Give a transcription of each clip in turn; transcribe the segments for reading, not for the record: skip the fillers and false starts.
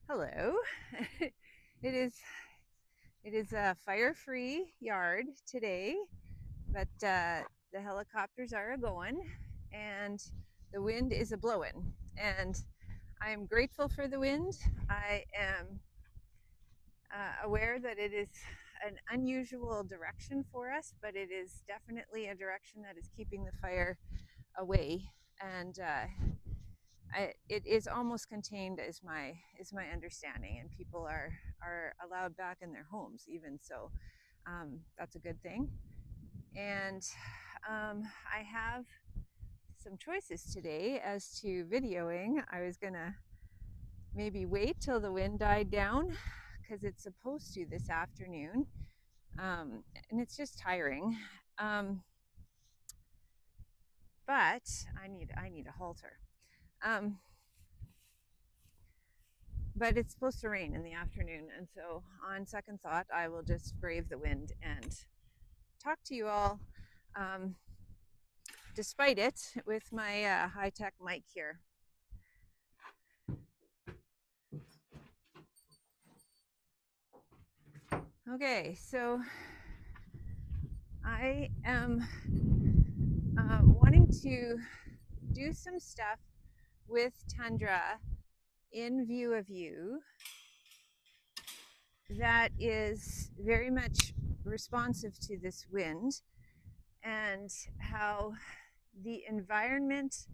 Hello. It is a fire-free yard today, but the helicopters are a going, and the wind is a blowing. And I am grateful for the wind. I am aware that it is an unusual direction for us, but it is definitely a direction that is keeping the fire away. And it is almost contained, is my understanding, and people are allowed back in their homes even so. That's a good thing. And I have some choices today as to videoing. I was gonna maybe wait till the wind died down because it's supposed to this afternoon, and it's just tiring. um, but I need a halter. um, but it's supposed to rain in the afternoon, and so on second thought I will just brave the wind and talk to you all, um, despite it, with my high-tech mic here. Okay, so I am wanting to do some stuff with Tundra in view of you that is very much responsive to this wind, and how the environment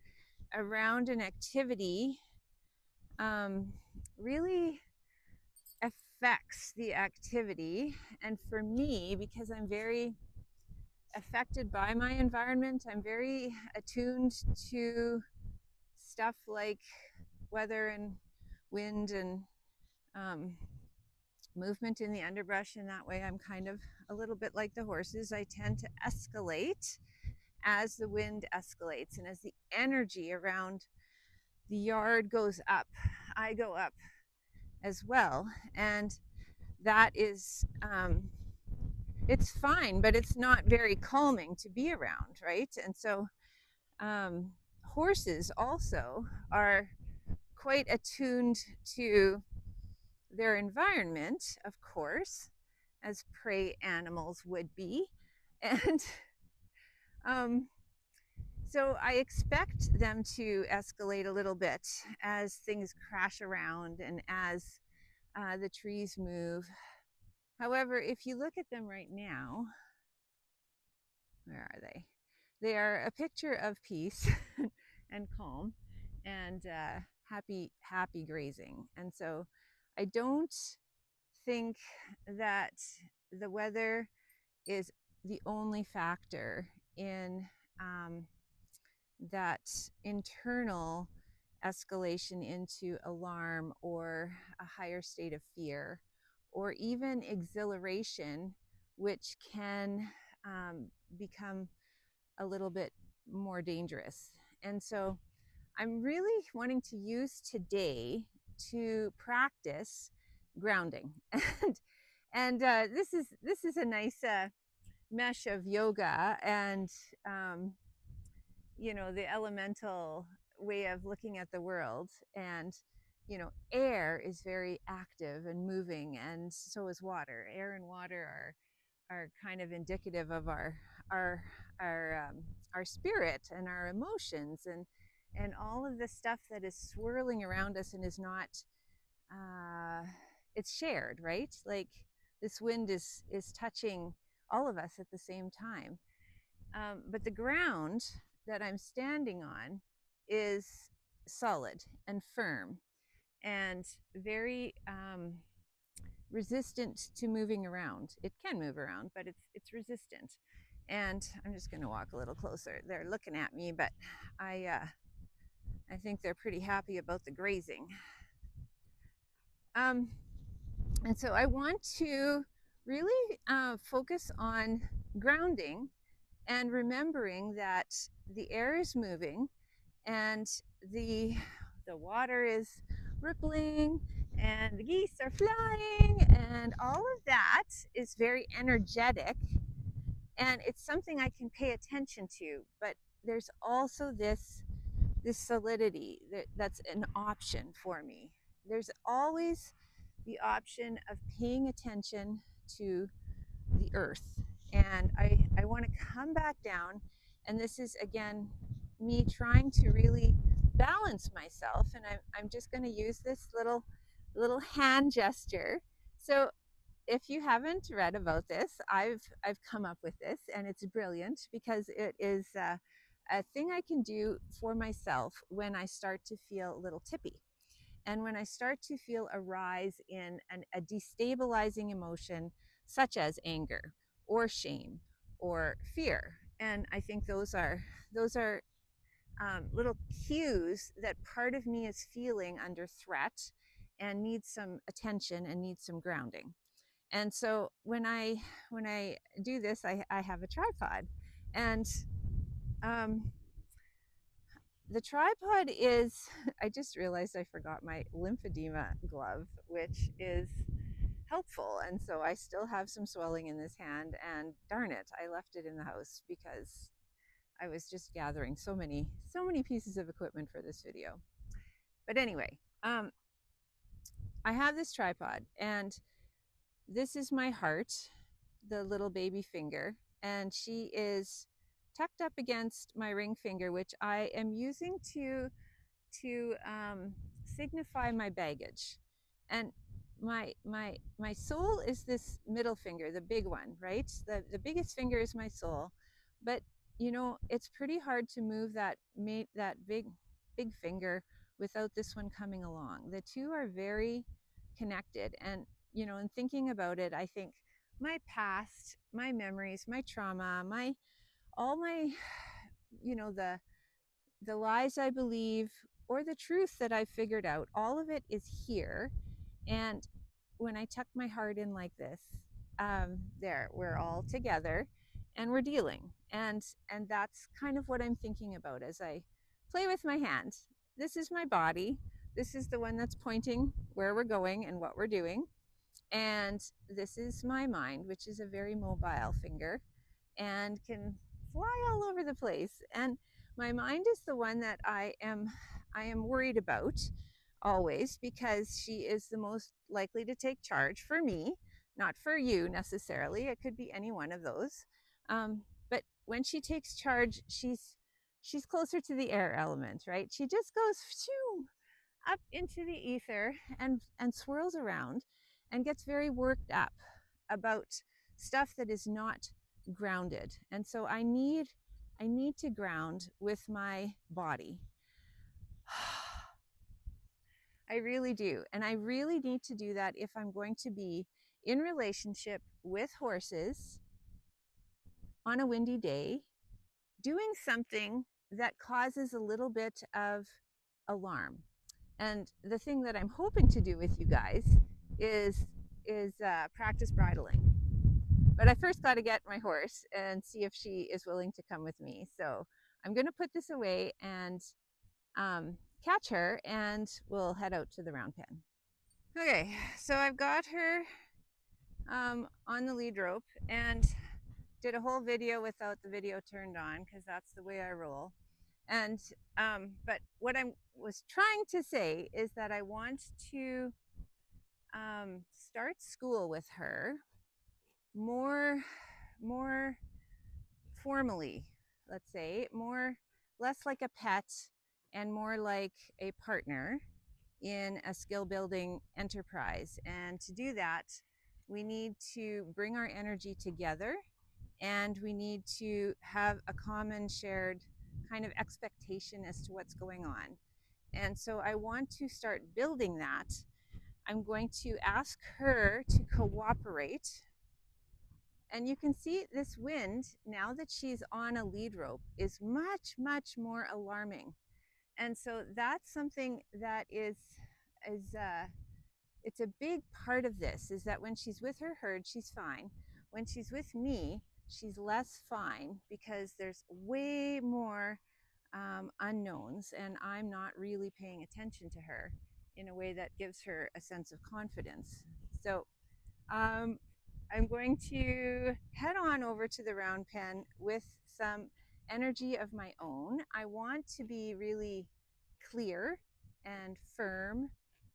around an activity really affects the activity. And for me, because I'm very affected by my environment, I'm very attuned to stuff like weather and wind and um, movement in the underbrush. In that way, I'm kind of a little bit like the horses. I tend to escalate as the wind escalates, and as the energy around the yard goes up, I go up as well. And that is, it's fine, but it's not very calming to be around, right? And so horses also are quite attuned to their environment, of course, as prey animals would be. And so I expect them to escalate a little bit as things crash around and as the trees move. However, if you look at them right now, where are they? They are a picture of peace and calm and happy grazing. And so I don't think that the weather is the only factor in that internal escalation into alarm or a higher state of fear, or even exhilaration, which can become a little bit more dangerous. And so I'm really wanting to use today to practice grounding. And this is a nice mesh of yoga and the elemental way of looking at the world. And air is very active and moving, and so is water. Air and water are kind of indicative of our our spirit and our emotions, and all of the stuff that is swirling around us and is not it's shared, right? Like, this wind is touching all of us at the same time. But the ground that I'm standing on is solid and firm and very resistant to moving around. It can move around, but it's resistant. And I'm just going to walk a little closer. They're looking at me, but I think they're pretty happy about the grazing. And so I want to really focus on grounding and remembering that the air is moving, and the water is rippling, and the geese are flying, and all of that is very energetic, and it's something I can pay attention to. But there's also this solidity that's an option for me. there's always the option of paying attention to the earth. And I want to come back down. And this is, again, me trying to really balance myself. And I'm just going to use this little hand gesture. So if you haven't read about this, I've come up with this, and it's brilliant because it is a thing I can do for myself when I start to feel a little tippy. And when I start to feel a rise in a destabilizing emotion, such as anger or shame or fear. And I think those are little cues that part of me is feeling under threat and needs some attention and needs some grounding. And so when I do this, I have a tripod, and um, the tripod is, I just realized I forgot my lymphedema glove, which is helpful. And so I still have some swelling in this hand, and darn it, I left it in the house because I was just gathering so many pieces of equipment for this video. But anyway, I have this tripod, and this is my heart, the little baby finger, and she is tucked up against my ring finger, which I am using to signify my baggage. And my soul is this middle finger, the big one, right? The biggest finger is my soul, but you know, it's pretty hard to move that big finger without this one coming along. The two are very connected. And you know, in thinking about it, I think my past, my memories, my trauma, my all my you know, the lies I believe or the truth that I've figured out, all of it is here. And when I tuck my heart in like this, there, we're all together and we're dealing. And that's kind of what I'm thinking about as I play with my hand. This is my body. This is the one that's pointing where we're going and what we're doing. And this is my mind, which is a very mobile finger and can fly all over the place. And my mind is the one that I am worried about always, because she is the most likely to take charge for me, not for you necessarily. It could be any one of those. But when she takes charge, she's closer to the air element, right? She just goes shoo, up into the ether and swirls around and gets very worked up about stuff that is not grounded. And so I need to ground with my body. I really do. And I really need to do that if I'm going to be in relationship with horses on a windy day, doing something that causes a little bit of alarm. And the thing that I'm hoping to do with you guys is practice bridling. But I first got to get my horse and see if she is willing to come with me. So I'm going to put this away and catch her, and we'll head out to the round pen. Okay, so I've got her on the lead rope, and did a whole video without the video turned on because that's the way I roll. And but what I was trying to say is that I want to start school with her more formally, let's say, less like a pet and more like a partner in a skill building enterprise. And to do that, we need to bring our energy together, and we need to have a common shared kind of expectation as to what's going on. And so I want to start building that. I'm going to ask her to cooperate. And you can see this wind, now that she's on a lead rope, is much, much more alarming. And so that's something that is it's a big part of this, is that when she's with her herd, she's fine. When she's with me, she's less fine because there's way more unknowns, and I'm not really paying attention to her in a way that gives her a sense of confidence. So I'm going to head on over to the round pen with some energy of my own. I want to be really clear and firm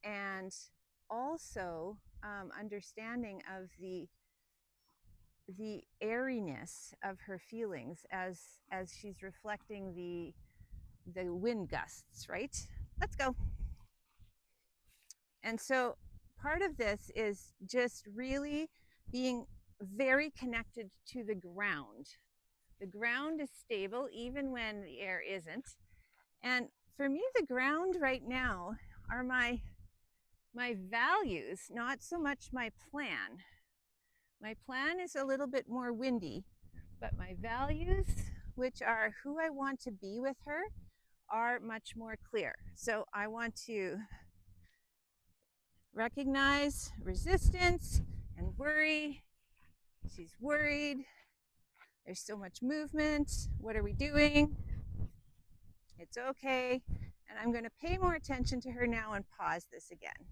and also understanding of the airiness of her feelings as she's reflecting the wind gusts, right? Let's go. And so part of this is just really being very connected to the ground. The ground is stable even when the air isn't. And for me, the ground right now are my values, not so much my plan. My plan is a little bit more windy, but my values, which are who I want to be with her, are much more clear. So I want to recognize resistance and worry. She's worried. There's so much movement. What are we doing? It's okay. And I'm going to pay more attention to her now and pause this again.